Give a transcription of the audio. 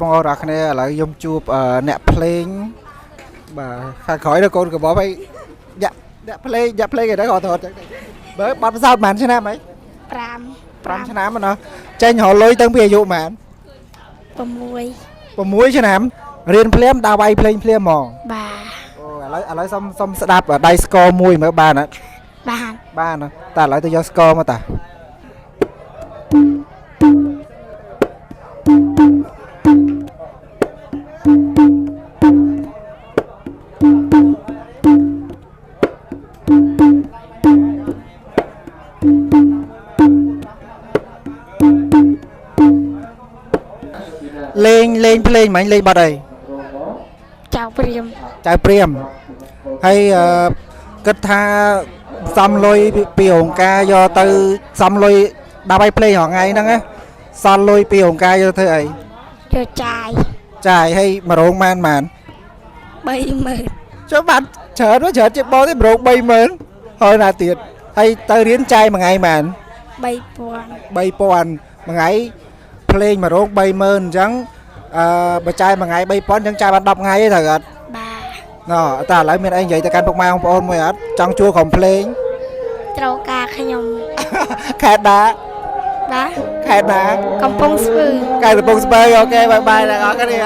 បងអរអរគ្នាឥឡូវខ្ញុំជួបអ្នកភ្លេងបាទខាងក្រោយនៅកូនកបហើយអ្នកភ្លេងគេទៅគាត់ថតចឹងបើបាត់ផ្សោតប៉ុន្មានឆ្នាំហី5ឆ្នាំណាចេញរលុយតាំងពីអាយុប៉ុន្មាន6ឆ្នាំរៀនភ្លាមដើរវាយភ្លេងភ្លាមហ្មងបាទអូឥឡូវសុំស្ដាប់ដៃស្គរមួយមើលបានអត់បានតែឥឡូវទៅយកស្គរមកតាលេងភ្លេងមិញលេងបាត់អីចៅព្រាមហើយគិតថាសំលុយពីអង្គការយកទៅសំលុយដើម្បីភ្លេងរហងៃហ្នឹងណាសល់លុយពីអង្គការយកធ្វើអីយកចាយហើយ1រោងម៉ាន30000ចុះបាត់ច្រើនជាបងទេ1រោង30000ហើយណាទៀតហើយទៅរៀនចាយមួយថ្ងៃម៉ាន3000មួយថ្ងៃភ្លេង1រោង30000អញ្ចឹងបើចាយមួយថ្ងៃ3000អញ្ចឹងចាយបាន10ថ្ងៃទេត្រូវអត់បាទតែឥឡូវមានអីនិយាយទៅកាន់ពុកម៉ែបងប្អូនមួយអត់ចង់ជួលក្រុមភ្លេងត្រូវការខ្ញុំខេតណាបាទខេតណាកំពង់ស្ពឺអូខេបាយបាយអ្នកនរគ្នា